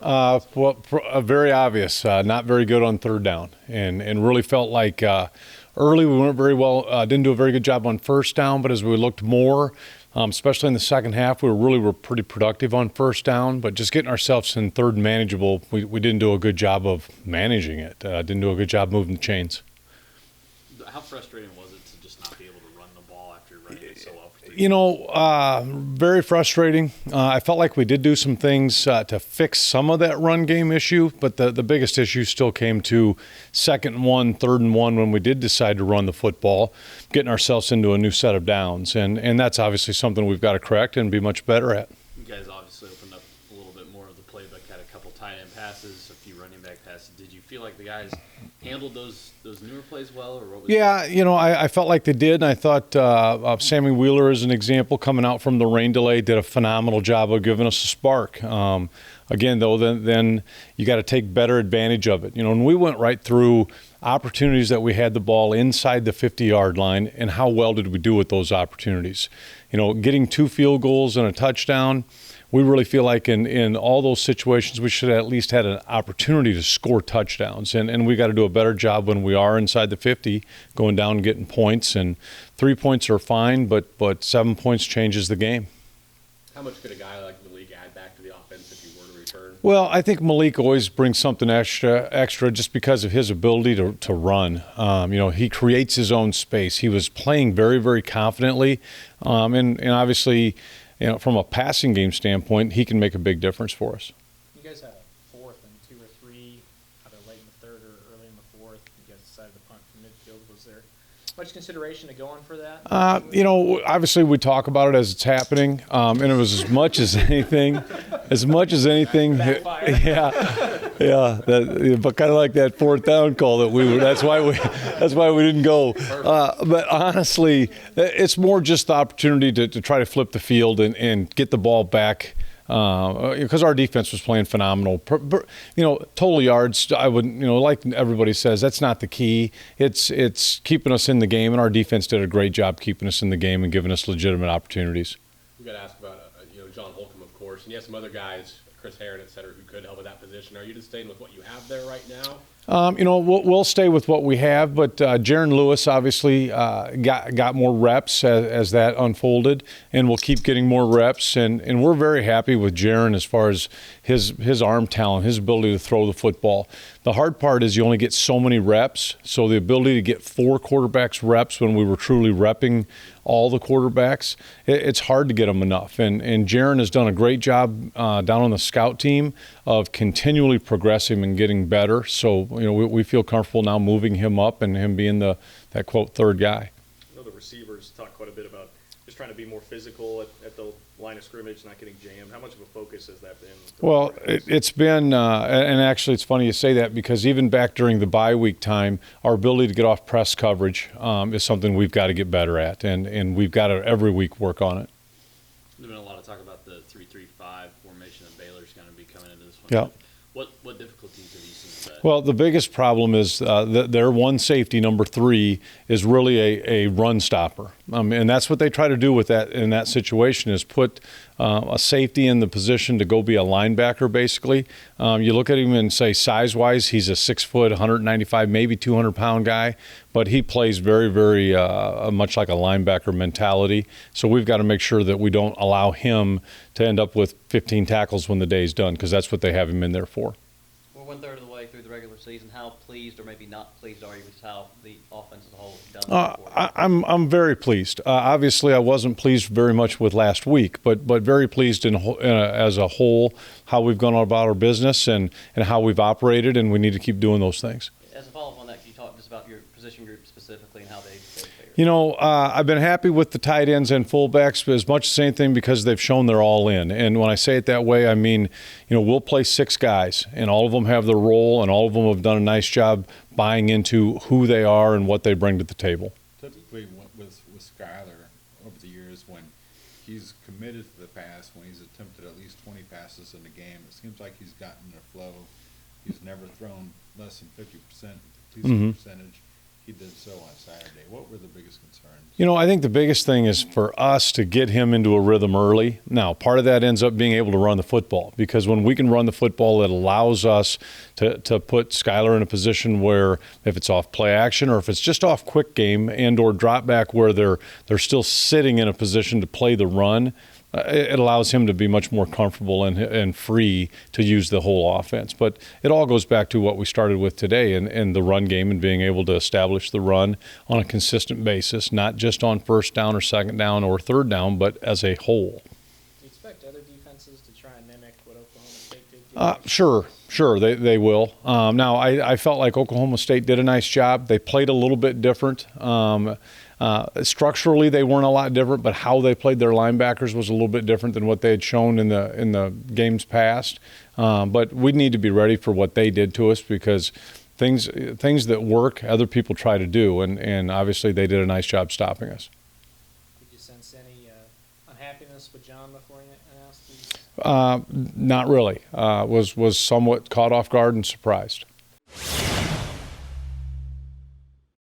Very obvious. Not very good on third down, and really felt like early we weren't very well. Didn't do a very good job on first down, but as we looked more, especially in the second half, we were pretty productive on first down. But just getting ourselves in third and manageable, we didn't do a good job of managing it. Didn't do a good job moving the chains. How frustrating was it to just not be able to run the ball after running it so well for 3 Very frustrating. I felt like we did do some things to fix some of that run game issue, but the biggest issue still came to 2nd and 1, 3rd and 1 when we did decide to run the football, getting ourselves into a new set of downs. And that's obviously something we've got to correct and be much better at. You guys obviously opened up a little bit more of the playbook, had a couple tight end passes, a few running back passes. Did you feel like the guys handled those newer plays well, or what was I felt like they did, and I thought Sammy Wheeler, as an example, coming out from the rain delay, did a phenomenal job of giving us a spark. Again, though, then you got to take better advantage of it. And we went right through opportunities that we had the ball inside the 50-yard line, and how well did we do with those opportunities? Getting 2 field goals and a touchdown, we really feel like in all those situations we should have at least had an opportunity to score touchdowns. And we got to do a better job when we are inside the 50, going down and getting points. And 3 points are fine, but 7 points changes the game. How much could a guy like Malik add back to the offense if he were to return? Well, I think Malik always brings something extra just because of his ability to run. He creates his own space. He was playing very, very confidently. And obviously, from a passing game standpoint, he can make a big difference for us. You guys had a 4th and 2 or 3, either late in the 3rd or early in the 4th. You guys decided to punt from midfield. Was there much consideration to going for that? Obviously we talk about it as it's happening, and it was as much as anything, but kind of like that 4th down call that's why we didn't go. But honestly, it's more just the opportunity to try to flip the field and get the ball back. Because our defense was playing phenomenal. Total yards, I wouldn't, like everybody says, that's not the key. It's keeping us in the game, and our defense did a great job keeping us in the game and giving us legitimate opportunities. We got to ask about, John Holcomb, of course, and you have some other guys, Chris Herron, et cetera, who could help with that position. Are you just staying with what you have there right now? We'll stay with what we have, but Jaron Lewis obviously got more reps as that unfolded, and we'll keep getting more reps. And we're very happy with Jaron as far as his arm talent, his ability to throw the football. The hard part is you only get so many reps, so the ability to get 4 quarterbacks reps when we were truly repping all the quarterbacks, it's hard to get them enough. And Jaron has done a great job down on the scout team of continually progressing and getting better. So, we feel comfortable now moving him up and him being that, quote, 3rd guy. I know the receivers talk quite a bit about just trying to be more physical at the line of scrimmage, not getting jammed. How much of a focus has that been? Well, it's been, and actually it's funny you say that, because even back during the bye week time, our ability to get off press coverage is something we've got to get better at, and we've got to every week work on it. There's been a lot of talk about the 3-3-5 formation that Baylor's going to be coming into this one. Yeah. What difficulties have you seen with that? Well, the biggest problem is their one safety, number 3, is really a run stopper. And that's what they try to do with that in that situation, is put a safety in the position to go be a linebacker, basically. You look at him and say size-wise, he's a 6 foot, 195, maybe 200-pound guy, but he plays very, very much like a linebacker mentality. So we've got to make sure that we don't allow him to end up with 15 tackles when the day's done, because that's what they have him in there for. We're 1/3 of the way through the regular season. How pleased, or maybe not pleased, are you with how the offense as a whole has done? I'm very pleased. Obviously, I wasn't pleased very much with last week, but very pleased as a whole how we've gone about our business and how we've operated, and we need to keep doing those things. As a follow-up on that, can you talk just about your position group specifically and how they fared? I've been happy with the tight ends and fullbacks as much as anything because they've shown they're all in. And when I say it that way, I mean, we'll play 6 guys, and all of them have their role, and all of them have done a nice job buying into who they are and what they bring to the table. Typically with Skyler over the years, when he's committed to the pass, when he's attempted at least 20 passes in a game, it seems like he's gotten a flow. He's never thrown less than 50% completion percentage. he did so on Saturday. What were the biggest concerns? You know, I think the biggest thing is for us to get him into a rhythm early. Now, part of that ends up being able to run the football, because when we can run the football, it allows us to put Skylar in a position where if it's off play action or if it's just off quick game and or drop back where they're still sitting in a position to play the run, it allows him to be much more comfortable and free to use the whole offense. But it all goes back to what we started with today in the run game and being able to establish the run on a consistent basis, not just on first down or second down or third down, but as a whole. Do you expect other defenses to try and mimic what Oklahoma State did? Sure, they will. Now, I felt like Oklahoma State did a nice job. They played a little bit different. Structurally, they weren't a lot different, but how they played their linebackers was a little bit different than what they had shown in the games past. But we need to be ready for what they did to us, because things that work, other people try to do, and obviously they did a nice job stopping us. Did you sense any unhappiness with John before he announced these? Not really. Was somewhat caught off guard and surprised.